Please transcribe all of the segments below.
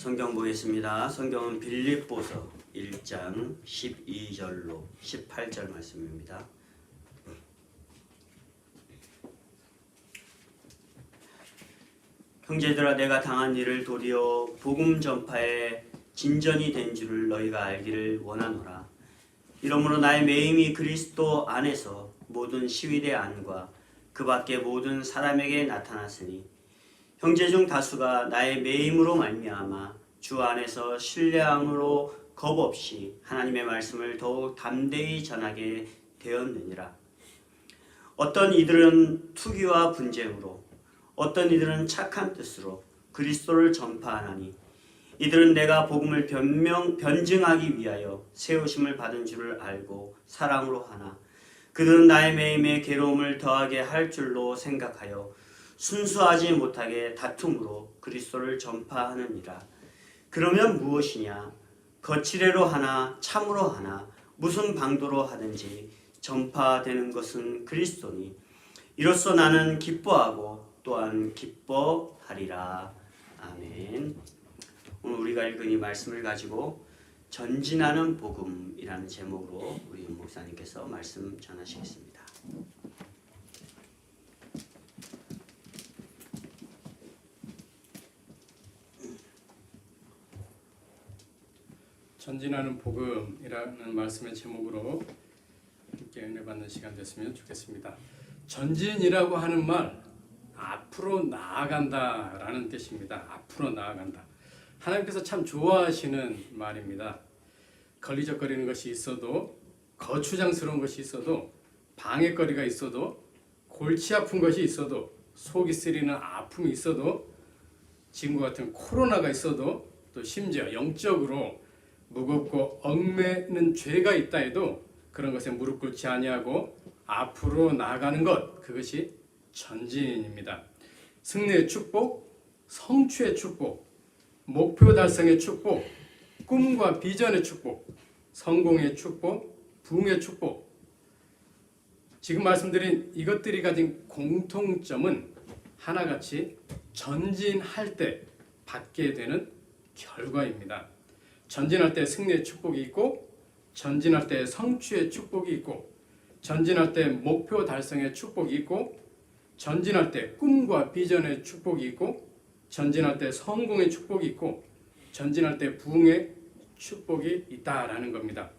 성경 보겠습니다. 성경은 빌립보서 1장 12절로 18절 말씀입니다. 형제들아, 내가 당한 일을 도리어 복음 전파에 진전이 된 줄을 너희가 알기를 원하노라. 이러므로 나의 매임이 그리스도 안에서 모든 시위대 안과 그 밖에 모든 사람에게 나타났으니 형제 중 다수가 나의 매임으로 말미암아 주 안에서 신뢰함으로 겁없이 하나님의 말씀을 더욱 담대히 전하게 되었느니라. 어떤 이들은 투기와 분쟁으로, 어떤 이들은 착한 뜻으로 그리스도를 전파하나니 이들은 내가 복음을 변증하기 위하여 세우심을 받은 줄을 알고 사랑으로 하나 그들은 나의 매임에 괴로움을 더하게 할 줄로 생각하여 순수하지 못하게 다툼으로 그리스도를 전파하느니라. 그러면 무엇이냐? 거칠애로 하나 참으로 하나 무슨 방도로 하든지 전파되는 것은 그리스도니 이로써 나는 기뻐하고 또한 기뻐하리라. 아멘. 오늘 우리가 읽은 이 말씀을 가지고 전진하는 복음이라는 제목으로 우리 목사님께서 말씀 전하시겠습니다. 전진하는 복음이라는 말씀의 제목으로 함께 은혜 받는 시간 됐으면 좋겠습니다. 전진이라고 하는 말, 앞으로 나아간다라는 뜻입니다. 앞으로 나아간다. 하나님께서 참 좋아하시는 말입니다. 걸리적거리는 것이 있어도, 거추장스러운 것이 있어도, 방해거리가 있어도, 골치 아픈 것이 있어도, 속이 쓰리는 아픔이 있어도, 지금과 같은 코로나가 있어도, 또 심지어 영적으로 무겁고 얽매는 죄가 있다 해도 그런 것에 무릎 꿇지 아니하고 앞으로 나아가는 것, 그것이 전진입니다. 승리의 축복, 성취의 축복, 목표 달성의 축복, 꿈과 비전의 축복, 성공의 축복, 부흥의 축복. 지금 말씀드린 이것들이 가진 공통점은 하나같이 전진할 때 받게 되는 결과입니다. 전진할 때 승리의 축복이 있고, 전진할 때 성취의 축복이 있고, 전진할 때 목표 달성의 축복이 있고, 전진할 때 꿈과 비전의 축복이 있고, 전진할 때 성공의 축복이 있고, 전진할 때 부흥의 축복이 있다라는 겁니다.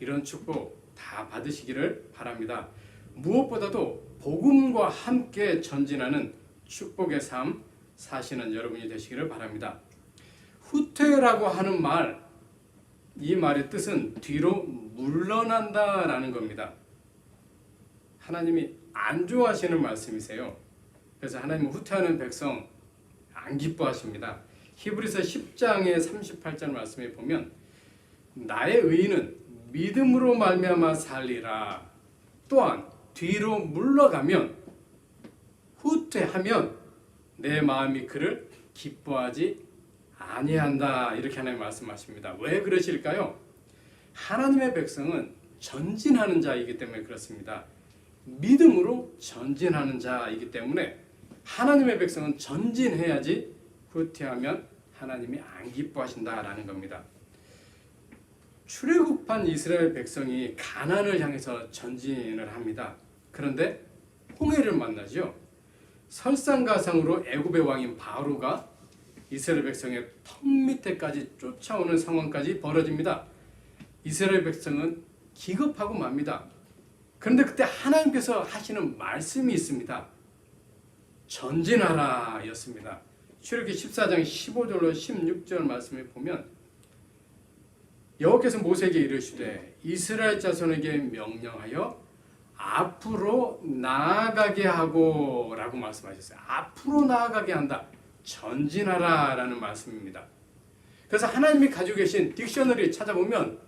이런 축복 다 받으시기를 바랍니다. 무엇보다도 복음과 함께 전진하는 축복의 삶 사시는 여러분이 되시기를 바랍니다. 후퇴라고 하는 말, 이 말의 뜻은 뒤로 물러난다라는 겁니다. 하나님이 안 좋아하시는 말씀이세요. 그래서 하나님은 후퇴하는 백성 안 기뻐하십니다. 히브리서 10장의 38절 말씀에 보면 나의 의인은 믿음으로 말미암아 살리라. 또한 뒤로 물러가면, 후퇴하면 내 마음이 그를 기뻐하지 아니한다. 이렇게 하나님 말씀하십니다. 왜 그러실까요? 하나님의 백성은 전진하는 자이기 때문에 그렇습니다. 믿음으로 전진하는 자이기 때문에 하나님의 백성은 전진해야지 후퇴하면 하나님이 안 기뻐하신다라는 겁니다. 출애굽한 이스라엘 백성이 가나안을 향해서 전진을 합니다. 그런데 홍해를 만나죠. 설상가상으로 애굽의 왕인 바로가 이스라엘 백성의 턱 밑에까지 쫓아오는 상황까지 벌어집니다. 이스라엘 백성은 기겁하고 맙니다. 그런데 그때 하나님께서 하시는 말씀이 있습니다. 전진하라 였습니다. 출애굽기 14장 15절로 16절 말씀에 보면 여호와께서 모세에게 이르시되 이스라엘 자손에게 명령하여 앞으로 나아가게 하고 라고 말씀하셨어요. 앞으로 나아가게 한다. 전진하라 라는 말씀입니다. 그래서 하나님이 가지고 계신 딕셔너리 찾아보면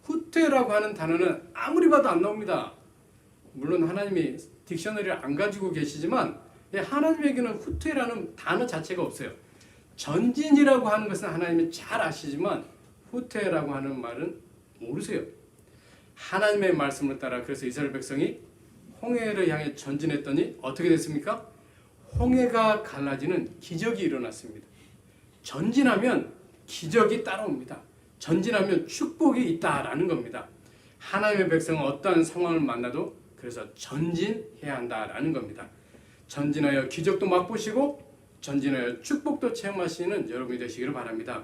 후퇴라고 하는 단어는 아무리 봐도 안 나옵니다. 물론 하나님이 딕셔너리를 안 가지고 계시지만 하나님에게는 후퇴라는 단어 자체가 없어요. 전진이라고 하는 것은 하나님이 잘 아시지만 후퇴라고 하는 말은 모르세요. 하나님의 말씀을 따라 그래서 이스라엘 백성이 홍해를 향해 전진했더니 어떻게 됐습니까? 홍해가 갈라지는 기적이 일어났습니다. 전진하면 기적이 따라옵니다. 전진하면 축복이 있다라는 겁니다. 하나님의 백성은 어떠한 상황을 만나도 그래서 전진해야 한다라는 겁니다. 전진하여 기적도 맛보시고 전진하여 축복도 체험하시는 여러분이 되시기를 바랍니다.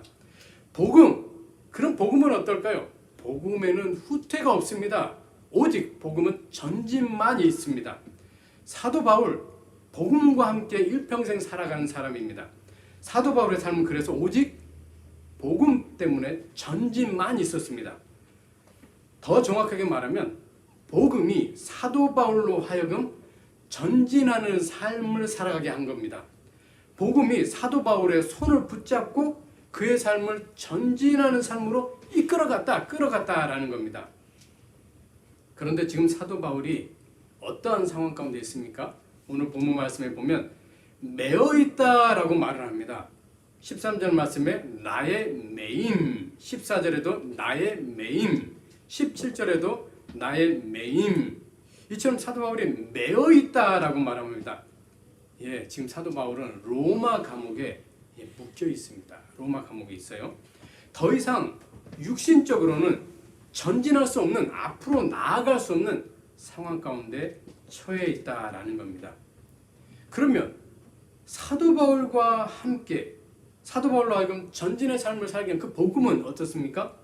복음, 그럼 복음은 어떨까요? 복음에는 후퇴가 없습니다. 오직 복음은 전진만 있습니다. 사도 바울, 복음과 함께 일평생 살아가는 사람입니다. 사도 바울의 삶은 그래서 오직 복음 때문에 전진만 있었습니다. 더 정확하게 말하면 복음이 사도 바울로 하여금 전진하는 삶을 살아가게 한 겁니다. 복음이 사도 바울의 손을 붙잡고 그의 삶을 전진하는 삶으로 끌어갔다라는 겁니다. 그런데 지금 사도 바울이 어떠한 상황 가운데 있습니까? 오늘 본문 말씀에 보면 매어 있다라고 말을 합니다. 13절 말씀에 나의 매임, 14절에도 나의 매임, 17절에도 나의 매임. 이처럼 사도 바울이 매어 있다라고 말합니다. 예, 지금 사도 바울은 로마 감옥에 묶여 있습니다. 로마 감옥에 있어요. 더 이상 육신적으로는 전진할 수 없는, 앞으로 나아갈 수 없는 상황 가운데 처해 있다라는 겁니다. 그러면 사도 바울과 함께 사도 바울로 하여금 전진의 삶을 살게 한 그 복음은 어떻습니까?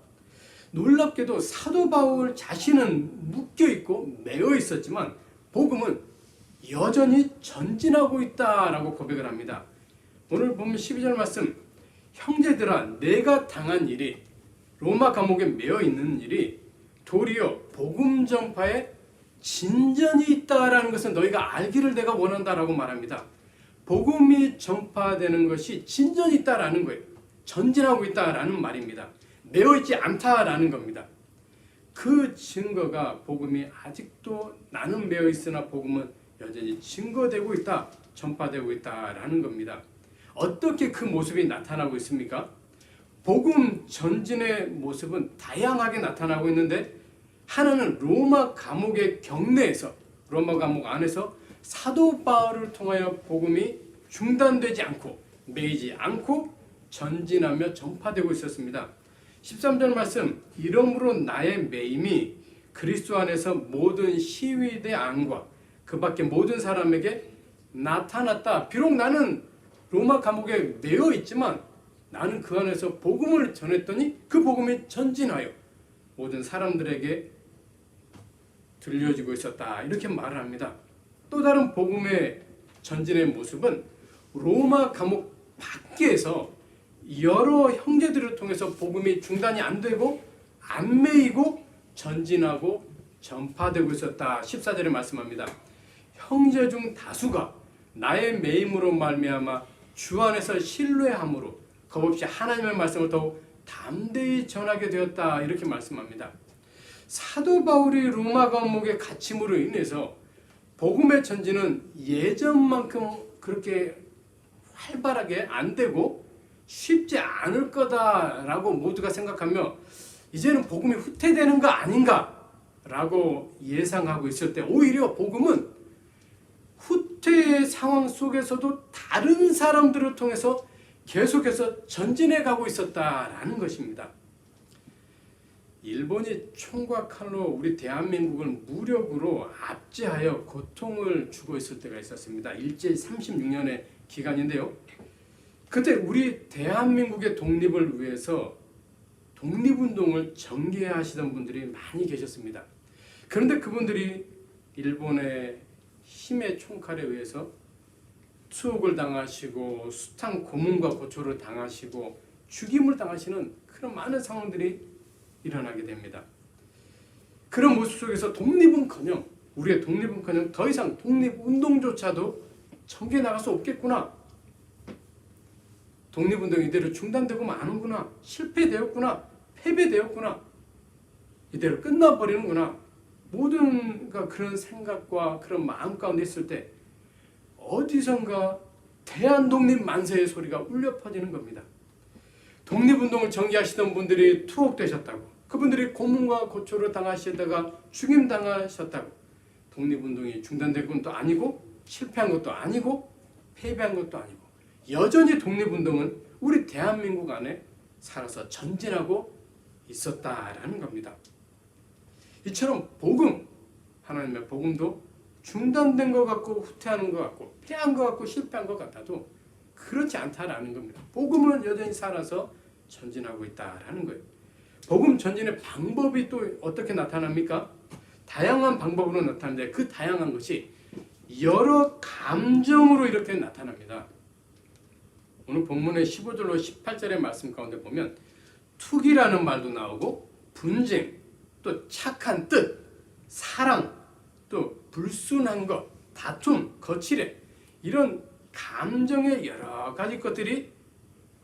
놀랍게도 사도 바울 자신은 묶여 있고 매어 있었지만 복음은 여전히 전진하고 있다라고 고백을 합니다. 오늘 보면 12절 말씀, 형제들아 내가 당한 일이, 로마 감옥에 매어 있는 일이 도리어 복음 전파에 진전이 있다라는 것은 너희가 알기를 내가 원한다라고 말합니다. 복음이 전파되는 것이 진전이 있다라는 거예요. 전진하고 있다라는 말입니다. 매어 있지 않다라는 겁니다. 그 증거가 복음이 아직도 나는 매어 있으나 복음은 여전히 증거되고 있다, 전파되고 있다라는 겁니다. 어떻게 그 모습이 나타나고 있습니까? 복음 전진의 모습은 다양하게 나타나고 있는데 하나는 로마 감옥의 경내에서, 로마 감옥 안에서 사도 바울을 통하여 복음이 중단되지 않고 매이지 않고 전진하며 전파되고 있었습니다. 13절 말씀, 이러므로 나의 매임이 그리스도 안에서 모든 시위대 안과 그 밖에 모든 사람에게 나타났다. 비록 나는 로마 감옥에 매여 있지만 나는 그 안에서 복음을 전했더니 그 복음이 전진하여 모든 사람들에게 들려지고 있었다. 이렇게 말을 합니다. 또 다른 복음의 전진의 모습은 로마 감옥 밖에서 여러 형제들을 통해서 복음이 중단이 안 되고 안 매이고 전진하고 전파되고 있었다. 14절에 말씀합니다. 형제 중 다수가 나의 매임으로 말미암아 주 안에서 신뢰함으로 겁없이 하나님의 말씀을 더욱 담대히 전하게 되었다. 이렇게 말씀합니다. 사도 바울이 로마 감옥에 갇힘으로 인해서 복음의 전진은 예전만큼 그렇게 활발하게 안 되고 쉽지 않을 거다라고 모두가 생각하며 이제는 복음이 후퇴되는 거 아닌가라고 예상하고 있을 때 오히려 복음은 후퇴의 상황 속에서도 다른 사람들을 통해서 계속해서 전진해 가고 있었다라는 것입니다. 일본이 총과 칼로 우리 대한민국을 무력으로 압제하여 고통을 주고 있을 때가 있었습니다. 일제 36년의 기간인데요. 그때 우리 대한민국의 독립을 위해서 독립운동을 전개하시던 분들이 많이 계셨습니다. 그런데 그분들이 일본의 힘의 총칼에 의해서 투옥을 당하시고 숱한 고문과 고초를 당하시고 죽임을 당하시는 그런 많은 상황들이 일어나게 됩니다. 그런 모습 속에서 독립은커녕 우리의 독립은커녕 더 이상 독립운동조차도 전개 나갈 수 없겠구나. 독립운동이 이대로 중단되고 마는구나. 실패되었구나. 패배되었구나. 이대로 끝나버리는구나. 모든 그런 생각과 그런 마음 가운데 있을 때 어디선가 대한독립 만세의 소리가 울려 퍼지는 겁니다. 독립운동을 전개하시던 분들이 투옥되셨다고, 그분들이 고문과 고초를 당하시다가 죽임당하셨다고, 독립운동이 중단된 것도 아니고 실패한 것도 아니고 패배한 것도 아니고 여전히 독립운동은 우리 대한민국 안에 살아서 전진하고 있었다라는 겁니다. 이처럼 복음, 하나님의 복음도 중단된 것 같고 후퇴하는 것 같고 패한 것 같고 실패한 것 같아도 그렇지 않다라는 겁니다. 복음은 여전히 살아서 전진하고 있다라는 거예요. 복음 전진의 방법이 또 어떻게 나타납니까? 다양한 방법으로 나타나는데 그 다양한 것이 여러 감정으로 이렇게 나타납니다. 오늘 본문의 15절로 18절의 말씀 가운데 보면 투기라는 말도 나오고 분쟁, 또 착한 뜻, 사랑, 또 불순한 것, 다툼, 거칠애 이런 감정의 여러 가지 것들이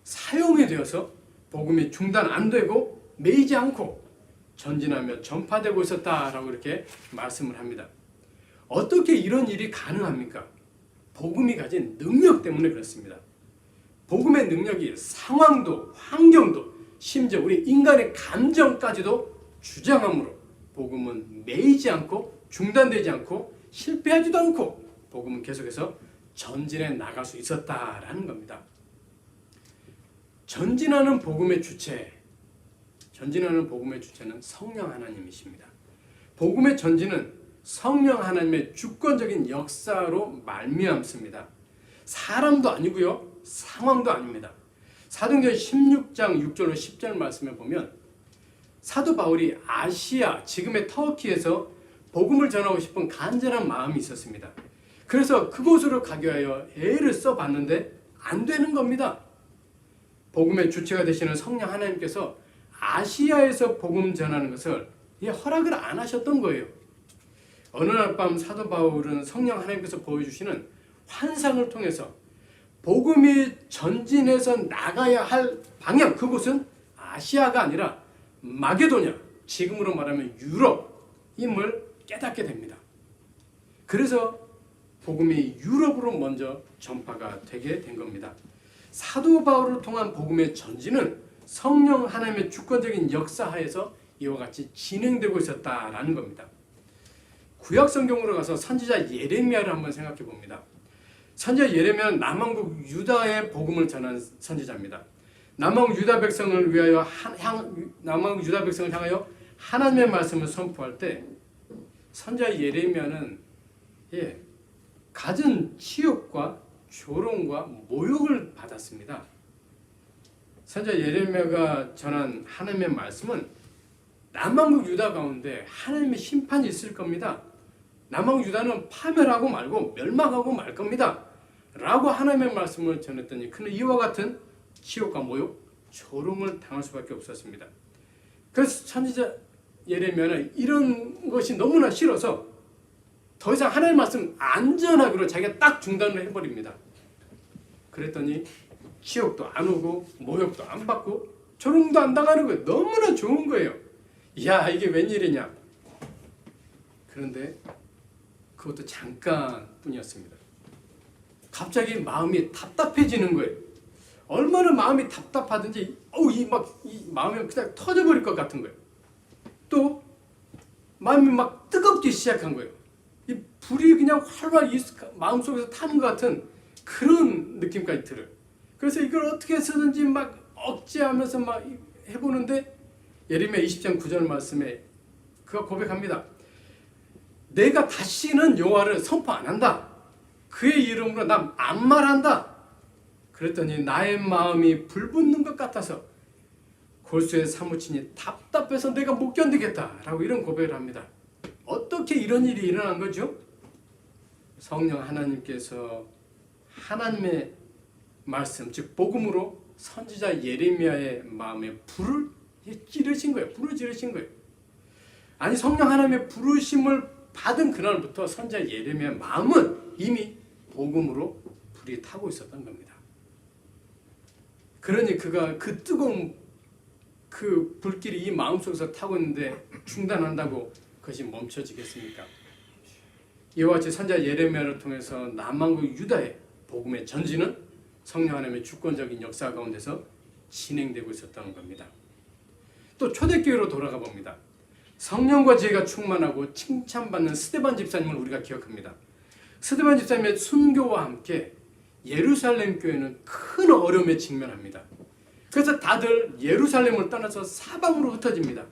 사용이 되어서 복음이 중단 안 되고 매이지 않고 전진하며 전파되고 있었다라고 이렇게 말씀을 합니다. 어떻게 이런 일이 가능합니까? 복음이 가진 능력 때문에 그렇습니다. 복음의 능력이 상황도 환경도 심지어 우리 인간의 감정까지도 주장함으로 복음은 매이지 않고 중단되지 않고 실패하지도 않고 복음은 계속해서 전진해 나갈 수 있었다라는 겁니다. 전진하는 복음의 주체는 성령 하나님이십니다. 복음의 전진은 성령 하나님의 주권적인 역사로 말미암습니다. 사람도 아니고요, 상황도 아닙니다. 사도행전 16장 6절로 10절 말씀에 보면 사도 바울이 아시아, 지금의 터키에서 복음을 전하고 싶은 간절한 마음이 있었습니다. 그래서 그곳으로 가기 위하여 애를 써봤는데 안 되는 겁니다. 복음의 주체가 되시는 성령 하나님께서 아시아에서 복음 전하는 것을 허락을 안 하셨던 거예요. 어느 날 밤 사도 바울은 성령 하나님께서 보여주시는 환상을 통해서 복음이 전진해서 나가야 할 방향, 그곳은 아시아가 아니라 마게도냐, 지금으로 말하면 유럽임을 깨닫게 됩니다. 그래서 복음이 유럽으로 먼저 전파가 되게 된 겁니다. 사도 바울을 통한 복음의 전진은 성령 하나님의 주권적인 역사하에서 이와 같이 진행되고 있었다라는 겁니다. 구약 성경으로 가서 선지자 예레미야를 한번 생각해 봅니다. 선지자 예레미야는 남왕국 유다의 복음을 전한 선지자입니다. 남왕국 유다 백성을 향하여 하나님의 말씀을 선포할 때 선지자 예레미야는 갖은 치욕과 조롱과 모욕을 받았습니다. 선지자 예레미야가 전한 하나님의 말씀은 남왕국 유다 가운데 하나님의 심판이 있을 겁니다. 남왕국 유다는 파멸하고 말고 멸망하고 말 겁니다. 라고 하나님의 말씀을 전했더니 그는 이와 같은 치욕과 모욕, 조롱을 당할 수밖에 없었습니다. 그래서 선지자 예레미야는 이런 것이 너무나 싫어서 더 이상 하나님의 말씀 안 전하기로 자기가 딱 중단을 해버립니다. 그랬더니 치욕도 안 오고 모욕도 안 받고 조롱도 안 당하는 거예요. 너무나 좋은 거예요. 야, 이게 웬일이냐. 그런데 그것도 잠깐뿐이었습니다. 갑자기 마음이 답답해지는 거예요. 얼마나 마음이 답답하든지 이 마음이 그냥 터져버릴 것 같은 거예요. 또 마음이 막 뜨겁기 시작한 거예요. 이 불이 그냥 활활 마음속에서 타는 것 같은 그런 느낌까지 들어요. 그래서 이걸 어떻게 해서든지 막 억제하면서 막 해보는데 예레미야 20장 9절 말씀에 그가 고백합니다. 내가 다시는 여호와를 선포 안 한다. 그의 이름으로 나 안 말한다. 그랬더니 나의 마음이 불붙는 것 같아서 골수에 사무치니 답답해서 내가 못 견디겠다라고 이런 고백을 합니다. 어떻게 이런 일이 일어난 거죠? 성령 하나님께서 하나님의 말씀, 즉 복음으로 선지자 예레미야의 마음에 불을 지르신 거예요. 불을 지르신 거예요. 아니, 성령 하나님의 부르심을 받은 그날부터 선지자 예레미야의 마음은 이미 복음으로 불이 타고 있었던 겁니다. 그러니 그가 그 뜨거운 그 불길이 이 마음속에서 타고 있는데 중단한다고 그것이 멈춰지겠습니까? 이와 같이 선지자 예레미야를 통해서 남왕국 유다의 복음의 전진은 성령 하나님의 주권적인 역사 가운데서 진행되고 있었다는 겁니다. 또 초대교회로 돌아가 봅니다. 성령과 지혜가 충만하고 칭찬받는 스데반 집사님을 우리가 기억합니다. 스데반 집사님의 순교와 함께 예루살렘 교회는 큰 어려움에 직면합니다. 그래서 다들 예루살렘을 떠나서 사방으로 흩어집니다.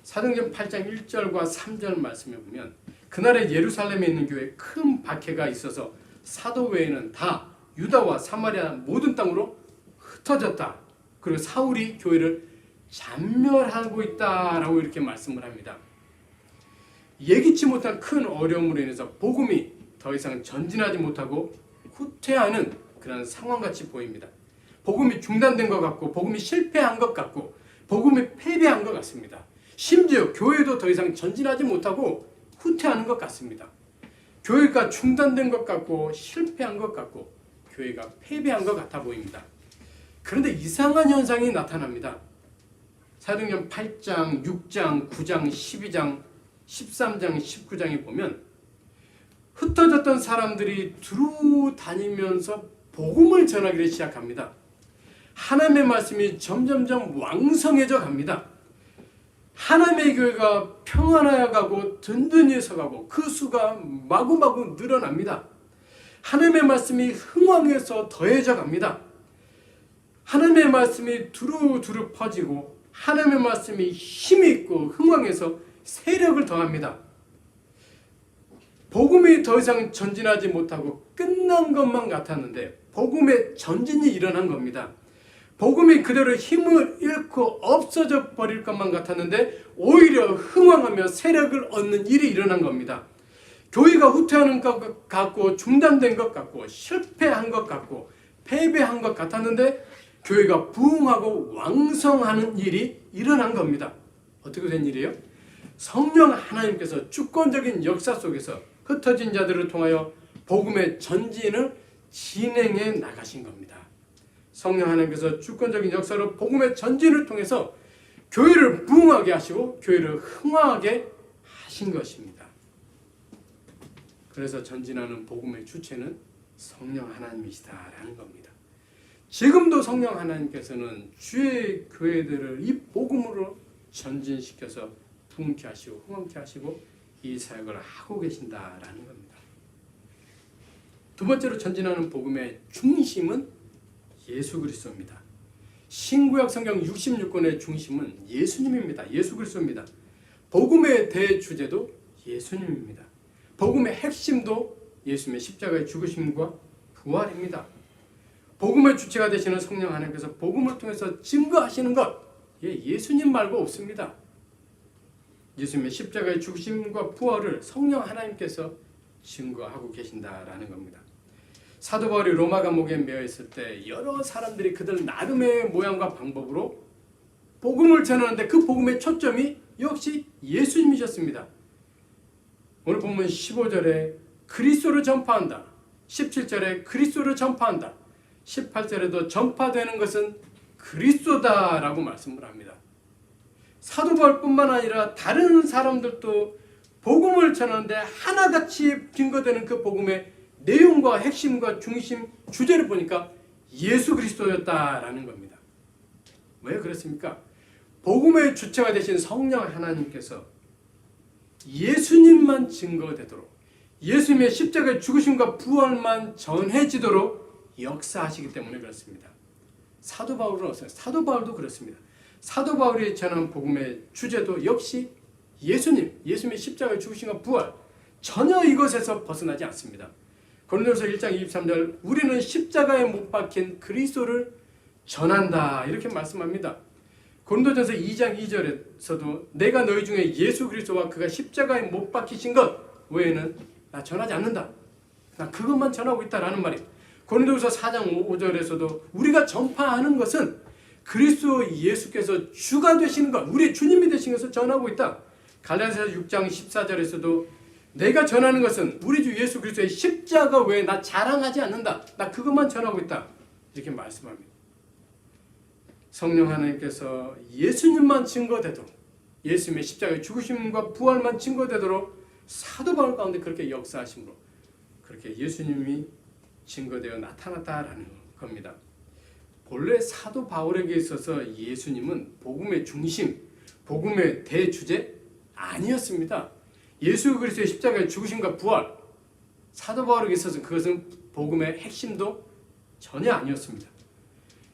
사도행전 8장 1절과 3절 말씀에 보면 그날에 예루살렘에 있는 교회에 큰 박해가 있어서 사도 외에는 다 유다와 사마리아 모든 땅으로 흩어졌다. 그리고 사울이 교회를 잔멸하고 있다라고 이렇게 말씀을 합니다. 예기치 못한 큰 어려움으로 인해서 복음이 더 이상 전진하지 못하고 후퇴하는 그런 상황같이 보입니다. 복음이 중단된 것 같고 복음이 실패한 것 같고 복음이 패배한 것 같습니다. 심지어 교회도 더 이상 전진하지 못하고 후퇴하는 것 같습니다. 교회가 중단된 것 같고 실패한 것 같고 교회가 패배한 것 같아 보입니다. 그런데 이상한 현상이 나타납니다. 사도행전 8장, 6장, 9장, 12장, 13장, 19장에 보면 흩어졌던 사람들이 두루 다니면서 복음을 전하기를 시작합니다. 하나님의 말씀이 점점점 왕성해져 갑니다. 하나님의 교회가 평안하여 가고 든든히 서가고 그 수가 마구마구 늘어납니다. 하나님의 말씀이 흥왕해서 더해져 갑니다. 하나님의 말씀이 두루두루 퍼지고 하나님의 말씀이 힘이 있고 흥왕해서 세력을 더합니다. 복음이 더 이상 전진하지 못하고 끝난 것만 같았는데 복음의 전진이 일어난 겁니다. 복음이 그대로 힘을 잃고 없어져 버릴 것만 같았는데 오히려 흥왕하며 세력을 얻는 일이 일어난 겁니다. 교회가 후퇴하는 것 같고 중단된 것 같고 실패한 것 같고 패배한 것 같았는데 교회가 부흥하고 왕성하는 일이 일어난 겁니다. 어떻게 된 일이에요? 성령 하나님께서 주권적인 역사 속에서 흩어진 자들을 통하여 복음의 전진을 진행해 나가신 겁니다. 성령 하나님께서 주권적인 역사로 복음의 전진을 통해서 교회를 부흥하게 하시고 교회를 흥황하게 하신 것입니다. 그래서 전진하는 복음의 주체는 성령 하나님이시다라는 겁니다. 지금도 성령 하나님께서는 주의 교회들을 이 복음으로 전진시켜서 부흥케 하시고 흥황케 하시고 이 사역을 하고 계신다라는 겁니다. 두 번째로 전진하는 복음의 중심은 예수 그리스도입니다. 신구약 성경 66권의 중심은 예수님입니다. 예수 그리스도입니다. 복음의 대주제도 예수님입니다. 복음의 핵심도 예수님의 십자가의 죽으심과 부활입니다. 복음의 주체가 되시는 성령 하나님께서 복음을 통해서 증거하시는 것, 예수님 말고 없습니다. 예수님의 십자가의 죽으심과 부활을 성령 하나님께서 증거하고 계신다라는 겁니다. 사도 바울이 로마 감옥에 매여 있을 때 여러 사람들이 그들 나름의 모양과 방법으로 복음을 전하는데 그 복음의 초점이 역시 예수님이셨습니다. 오늘 본문 15절에 그리스도를 전파한다. 17절에 그리스도를 전파한다. 18절에도 전파되는 것은 그리스도다라고 말씀을 합니다. 사도 바울뿐만 아니라 다른 사람들도 복음을 전하는데 하나같이 증거되는 그 복음의 내용과 핵심과 중심 주제를 보니까 예수 그리스도였다라는 겁니다. 왜 그렇습니까? 복음의 주체가 되신 성령 하나님께서 예수님만 증거되도록 예수님의 십자가의 죽으심과 부활만 전해지도록 역사하시기 때문에 그렇습니다. 사도 바울도 그렇습니다. 사도 바울이 전한 복음의 주제도 역시 예수님의 십자가의 죽으심과 부활 전혀 이것에서 벗어나지 않습니다. 고린도서 1장 23절 우리는 십자가에 못 박힌 그리스도를 전한다 이렇게 말씀합니다. 고린도전서 2장 2절에서도 내가 너희 중에 예수 그리스도와 그가 십자가에 못 박히신 것 외에는 나 전하지 않는다. 나 그것만 전하고 있다라는 말이에요. 고린도서 4장 5절에서도 우리가 전파하는 것은 그리스도 예수께서 주가 되시는 것, 우리의 주님이 되신 것을 전하고 있다. 갈라디아서 6장 14절에서도 내가 전하는 것은 우리 주 예수 그리스도의 십자가 외에 나 자랑하지 않는다. 나 그것만 전하고 있다. 이렇게 말씀합니다. 성령 하나님께서 예수님만 증거되도록 예수님의 십자가의 죽으심과 부활만 증거되도록 사도 바울 가운데 그렇게 역사하심으로 그렇게 예수님이 증거되어 나타났다라는 겁니다. 본래 사도 바울에게 있어서 예수님은 복음의 중심, 복음의 대주제 아니었습니다. 예수 그리스도의 십자가의 죽으심과 부활, 사도 바울에게 있어서 그것은 복음의 핵심도 전혀 아니었습니다.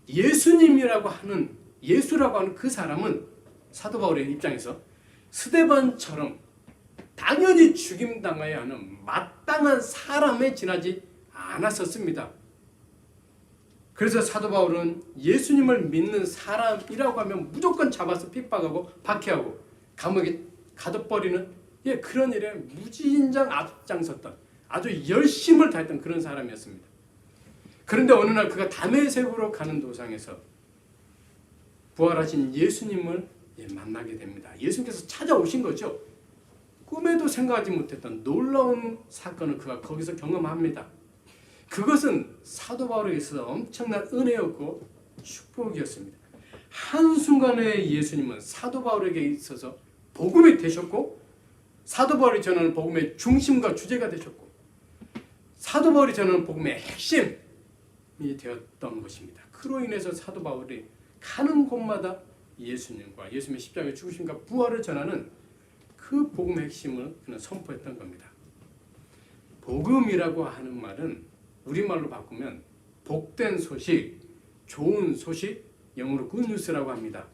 예수님이라고 하는 예수라고 하는 그 사람은 사도 바울의 입장에서 스데반처럼 당연히 죽임당해야 하는 마땅한 사람에 지나지 않았었습니다. 그래서 사도 바울은 예수님을 믿는 사람이라고 하면 무조건 잡아서 핍박하고 박해하고 감옥에 가둬버리는 그런 일에 무진장 앞장섰던 아주 열심을 다했던 그런 사람이었습니다. 그런데 어느 날 그가 다메섹으로 가는 도상에서 부활하신 예수님을 만나게 됩니다. 예수님께서 찾아오신 거죠. 꿈에도 생각하지 못했던 놀라운 사건을 그가 거기서 경험합니다. 그것은 사도 바울에게 있어서 엄청난 은혜였고 축복이었습니다. 한순간에 예수님은 사도 바울에게 있어서 복음이 되셨고 사도 바울이 전하는 복음의 중심과 주제가 되셨고 사도 바울이 전하는 복음의 핵심이 되었던 것입니다. 그로 인해서 사도 바울이 가는 곳마다 예수님과 예수님의 십자가의 죽으심과 부활을 전하는 그 복음의 핵심을 그는 선포했던 겁니다. 복음이라고 하는 말은 우리말로 바꾸면 복된 소식, 좋은 소식, 영어로 굿뉴스라고 합니다.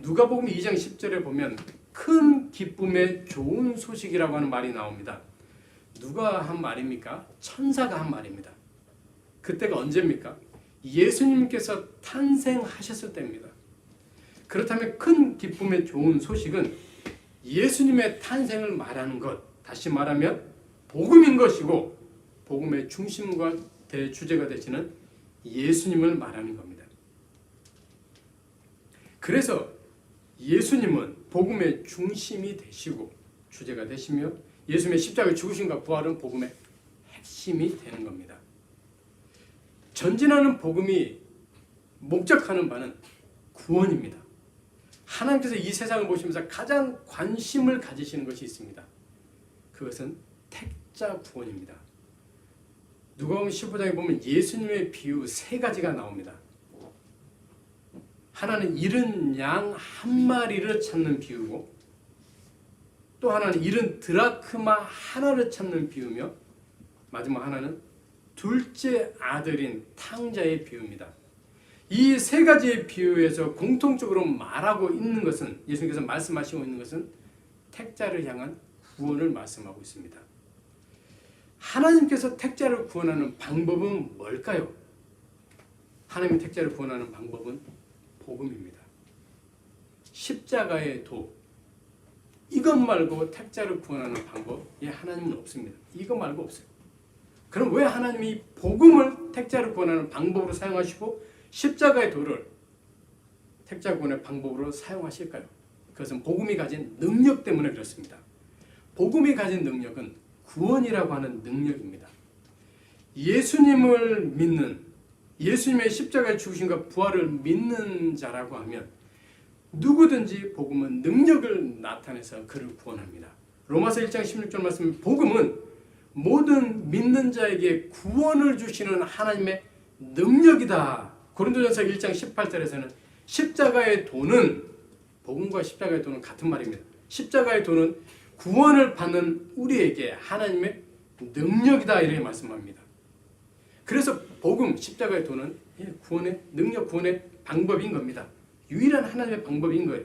누가복음 2장 10절에 보면 큰 기쁨의 좋은 소식이라고 하는 말이 나옵니다. 누가 한 말입니까? 천사가 한 말입니다. 그때가 언제입니까? 예수님께서 탄생하셨을 때입니다. 그렇다면 큰 기쁨의 좋은 소식은 예수님의 탄생을 말하는 것, 다시 말하면 복음인 것이고 복음의 중심과 대주제가 되시는 예수님을 말하는 겁니다. 그래서 예수님은 복음의 중심이 되시고 주제가 되시며 예수님의 십자가의 죽으심과 부활은 복음의 핵심이 되는 겁니다. 전진하는 복음이 목적하는 바는 구원입니다. 하나님께서 이 세상을 보시면서 가장 관심을 가지시는 것이 있습니다. 그것은 택자 구원입니다. 누가복음 15장에 보면 예수님의 비유 3가지가 나옵니다. 하나는 잃은 양 한 마리를 찾는 비유고 또 하나는 잃은 드라크마 하나를 찾는 비유며 마지막 하나는 둘째 아들인 탕자의 비유입니다. 이 3가지의 비유에서 공통적으로 말하고 있는 것은 예수님께서 말씀하시고 있는 것은 택자를 향한 구원을 말씀하고 있습니다. 하나님께서 택자를 구원하는 방법은 뭘까요? 하나님이 택자를 구원하는 방법은 복음입니다. 십자가의 도 이것 말고 택자를 구원하는 방법이 하나님은 없습니다. 이것 말고 없어요. 그럼 왜 하나님이 복음을 택자를 구원하는 방법으로 사용하시고 십자가의 도를 택자 구원의 방법으로 사용하실까요? 그것은 복음이 가진 능력 때문에 그렇습니다. 복음이 가진 능력은 구원이라고 하는 능력입니다. 예수님을 믿는 예수님의 십자가의 죽으심과 부활을 믿는 자라고 하면 누구든지 복음은 능력을 나타내서 그를 구원합니다. 로마서 1장 16절 말씀 복음은 모든 믿는 자에게 구원을 주시는 하나님의 능력이다. 고린도전서 1장 18절에서는 십자가의 도는 복음과 십자가의 도는 같은 말입니다. 십자가의 도는 구원을 받는 우리에게 하나님의 능력이다 이렇게 말씀합니다. 그래서 복음, 십자가의 도는 구원의 능력, 구원의 방법인 겁니다. 유일한 하나님의 방법인 거예요.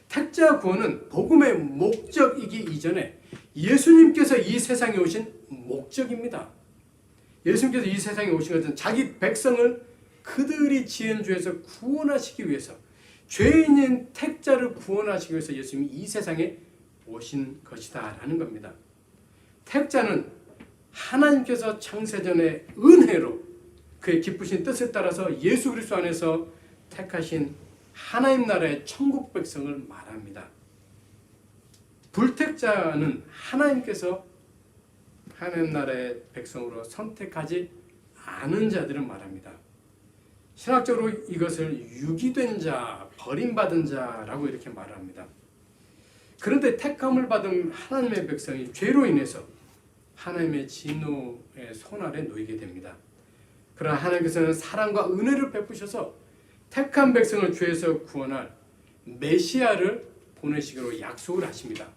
택자 구원은 복음의 목적이기 이전에 예수님께서 이 세상에 오신 목적입니다. 예수님께서 이 세상에 오신 것은 자기 백성을 그들이 지은 죄에서 구원하시기 위해서 죄인인 택자를 구원하시기 위해서 예수님이 이 세상에 오신 것이다 라는 겁니다. 택자는 하나님께서 창세전의 은혜로 그의 기쁘신 뜻에 따라서 예수 그리스도 안에서 택하신 하나님 나라의 천국 백성을 말합니다. 불택자는 하나님께서 하나님 나라의 백성으로 선택하지 않은 자들을 말합니다. 신학적으로 이것을 유기된 자, 버림받은 자라고 이렇게 말합니다. 그런데 택함을 받은 하나님의 백성이 죄로 인해서 하나님의 진노의 손 아래 놓이게 됩니다. 그러나 하나님께서는 사랑과 은혜를 베푸셔서 택한 백성을 죄에서 구원할 메시아를 보내시기로 약속을 하십니다.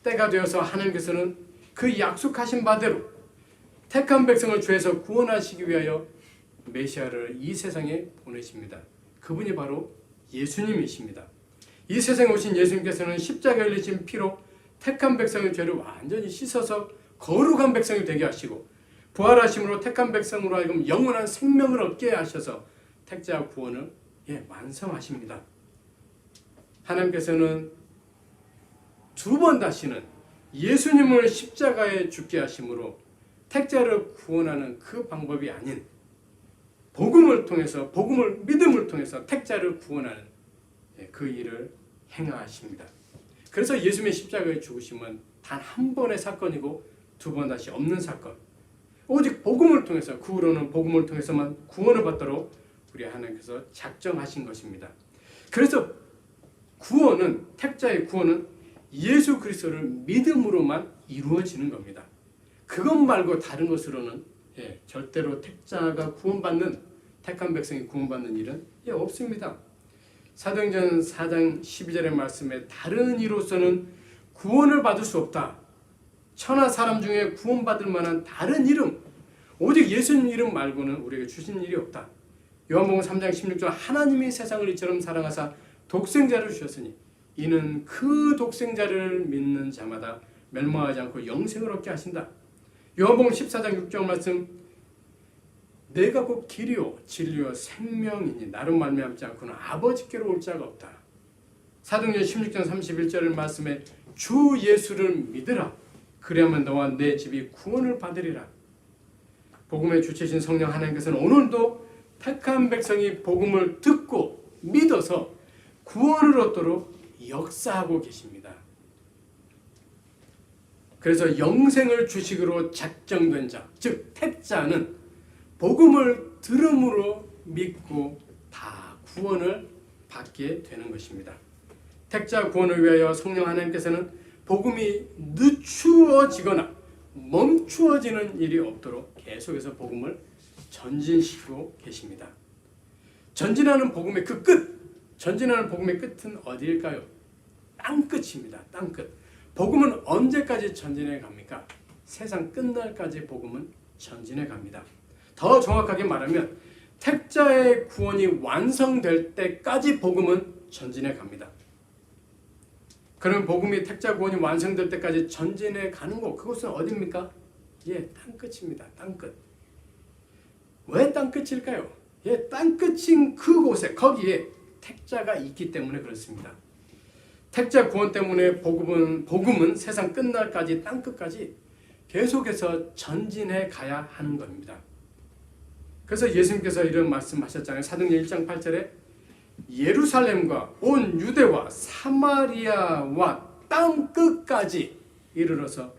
때가 되어서 하나님께서는 그 약속하신 바대로 택한 백성을 죄에서 구원하시기 위하여 메시아를 이 세상에 보내십니다. 그분이 바로 예수님이십니다. 이 세상에 오신 예수님께서는 십자가에 흘리신 피로 택한 백성의 죄를 완전히 씻어서 거룩한 백성이 되게 하시고 부활하심으로 택한 백성으로 하여금 영원한 생명을 얻게 하셔서 택자와 구원을 완성하십니다. 하나님께서는 두 번 다시는 예수님을 십자가에 죽게 하심으로 택자를 구원하는 그 방법이 아닌 복음을 통해서 복음을 믿음을 통해서 택자를 구원하는 그 일을 행하십니다. 그래서 예수님의 십자가에 죽으심은 단 한 번의 사건이고 두 번 다시 없는 사건. 오직 복음을 통해서 그 후로는 복음을 통해서만 구원을 받도록 우리 하나님께서 작정하신 것입니다. 그래서 구원은 택자의 구원은 예수 그리스도를 믿음으로만 이루어지는 겁니다. 그것 말고 다른 것으로는 절대로 택자가 구원받는 택한 백성이 구원받는 일은 없습니다. 사도행전 4장 12절의 말씀에 다른 이로서는 구원을 받을 수 없다. 천하 사람 중에 구원받을 만한 다른 이름 오직 예수님 이름 말고는 우리에게 주신 일이 없다. 요한복음 3장 16절 하나님이 세상을 이처럼 사랑하사 독생자를 주셨으니 이는 그 독생자를 믿는 자마다 멸망하지 않고 영생을 얻게 하신다. 요한복음 14장 6절 말씀 내가 곧 길이요 진리요 생명이니 나로 말미암지 않고는 아버지께로 올 자가 없다. 사도행전 16장 31절 말씀에 주 예수를 믿으라. 그리하면 너와 내 집이 구원을 받으리라. 복음의 주체신 성령 하나님께서는 오늘도 택한 백성이 복음을 듣고 믿어서 구원을 얻도록 역사하고 계십니다. 그래서 영생을 주식으로 작정된 자, 즉 택자는 복음을 들음으로 믿고 다 구원을 받게 되는 것입니다. 택자 구원을 위하여 성령 하나님께서는 복음이 늦추어지거나 멈추어지는 일이 없도록 계속해서 복음을 전진시키고 계십니다. 전진하는 복음의 그 끝, 전진하는 복음의 끝은 어디일까요? 땅끝입니다. 땅끝. 복음은 언제까지 전진해 갑니까? 세상 끝날까지 복음은 전진해 갑니다. 더 정확하게 말하면 택자의 구원이 완성될 때까지 복음은 전진해 갑니다. 그럼 복음이 택자 구원이 완성될 때까지 전진해 가는 곳, 그곳은 어디입니까? 땅끝입니다. 땅끝. 왜 땅끝일까요? 땅끝인 그곳에 거기에 택자가 있기 때문에 그렇습니다. 택자 구원 때문에 복음은 세상 끝날까지 땅끝까지 계속해서 전진해 가야 하는 겁니다. 그래서 예수님께서 이런 말씀하셨잖아요. 사도행전 1장 8절에 예루살렘과 온 유대와 사마리아와 땅끝까지 이르러서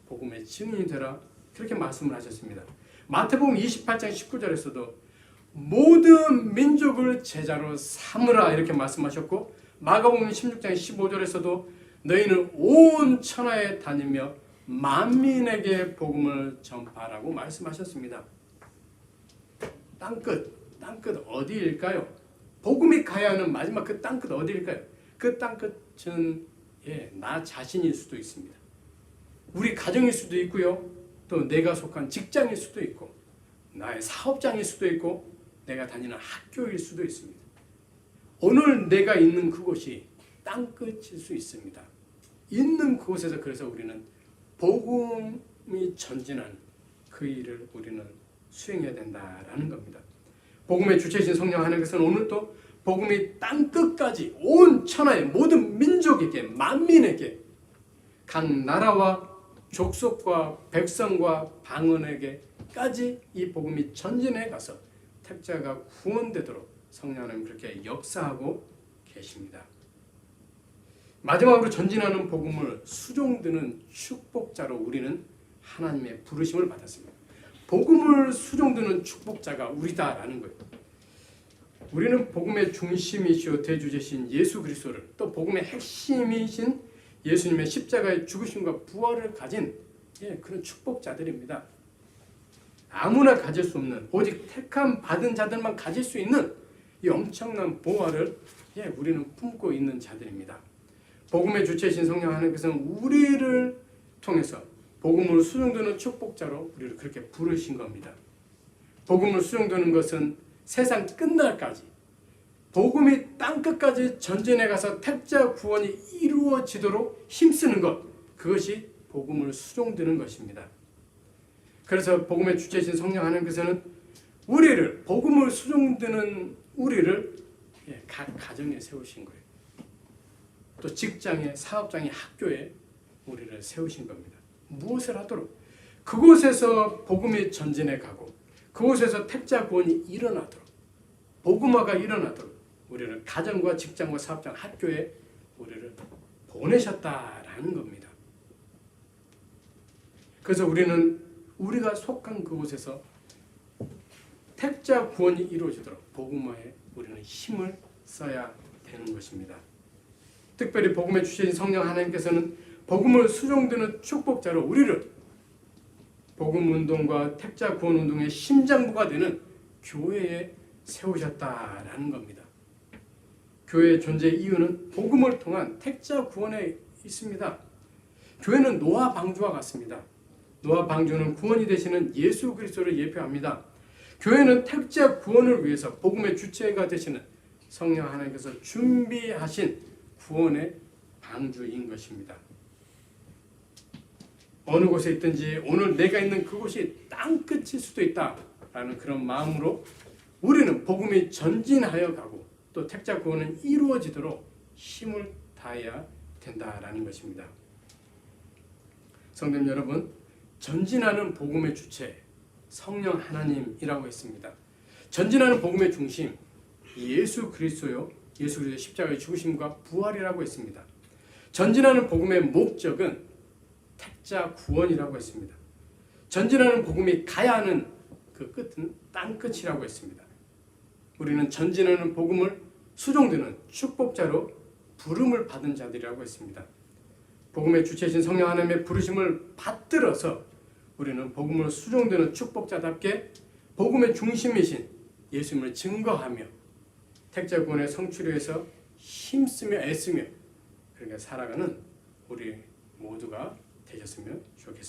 복음의 증인이 되라 그렇게 말씀을 하셨습니다. 마태복음 28장 19절에서도 모든 민족을 제자로 삼으라 이렇게 말씀하셨고 마가복음 16장 15절에서도 너희는 온 천하에 다니며 만민에게 복음을 전파하라고 말씀하셨습니다. 땅끝 어디일까요? 복음이 가야 하는 마지막 그 땅끝 어디일까요? 그 땅끝은 나 자신일 수도 있습니다. 우리 가정일 수도 있고요. 또 내가 속한 직장일 수도 있고 나의 사업장일 수도 있고 내가 다니는 학교일 수도 있습니다. 오늘 내가 있는 그곳이 땅끝일 수 있습니다. 있는 그곳에서 그래서 우리는 복음이 전진한 그 일을 우리는 수행해야 된다라는 겁니다. 복음의 주체이신 성령 하나님께서는 오늘 또 복음이 땅끝까지 온 천하의 모든 민족에게 만민에게 각 나라와 족속과 백성과 방언에게까지 이 복음이 전진해 가서 택자가 구원되도록 성령 하나님 그렇게 역사하고 계십니다. 마지막으로 전진하는 복음을 수종드는 축복자로 우리는 하나님의 부르심을 받았습니다. 복음을 수종드는 축복자가 우리다라는 거예요. 우리는 복음의 중심이시오 대주제신 예수 그리스도를 또 복음의 핵심이신 예수님의 십자가의 죽으심과 부활을 가진 그런 축복자들입니다. 아무나 가질 수 없는 오직 택함 받은 자들만 가질 수 있는 이 엄청난 보화를 우리는 품고 있는 자들입니다. 복음의 주체이신 성령 하나님께서는 우리를 통해서 복음을 수종드는 축복자로 우리를 그렇게 부르신 겁니다. 복음을 수종드는 것은 세상 끝날까지 복음이 땅끝까지 전진해 가서 택자 구원이 이루어지도록 힘쓰는 것, 그것이 복음을 수종드는 것입니다. 그래서 복음의 주체이신 성령 하나님께서는 우리를, 복음을 수종드는 우리를 각 가정에 세우신 거예요. 또 직장에, 사업장에, 학교에 우리를 세우신 겁니다. 무엇을 하도록? 그곳에서 복음이 전진해 가고 그곳에서 택자 구원이 일어나도록, 복음화가 일어나도록 우리를 가정과 직장과 사업장, 학교에 우리를 보내셨다라는 겁니다. 그래서 우리는 우리가 속한 그곳에서 택자 구원이 이루어지도록 복음화에 우리는 힘을 써야 되는 것입니다. 특별히 복음의 주체인 성령 하나님께서는 복음을 수종드는 축복자로 우리를 복음 운동과 택자 구원 운동의 심장부가 되는 교회에 세우셨다라는 겁니다. 교회의 존재 이유는 복음을 통한 택자 구원에 있습니다. 교회는 노아 방주와 같습니다. 노아 방주는 구원이 되시는 예수 그리스도를 예표합니다. 교회는 택자 구원을 위해서 복음의 주체가 되시는 성령 하나님께서 준비하신 구원의 방주인 것입니다. 어느 곳에 있든지 오늘 내가 있는 그곳이 땅끝일 수도 있다라는 그런 마음으로 우리는 복음이 전진하여 가고 또 택자 구원은 이루어지도록 힘을 다해야 된다라는 것입니다. 성도님 여러분, 전진하는 복음의 주체 성령 하나님이라고 했습니다. 전진하는 복음의 중심 예수 그리스도요, 예수 그리스도의 십자가의 죽으심과 부활이라고 했습니다. 전진하는 복음의 목적은 택자 구원이라고 했습니다. 전진하는 복음이 가야 하는 그 끝은 땅끝이라고 했습니다. 우리는 전진하는 복음을 수종드는 축복자로 부름을 받은 자들이라고 했습니다. 복음의 주체이신 성령 하나님의 부르심을 받들어서 우리는 복음을 수종드는 축복자답게 복음의 중심이신 예수님을 증거하며 택자 구원의 성취를 위해서 힘쓰며 애쓰며 그렇게 살아가는 우리 모두가 되셨으면 좋겠습니다.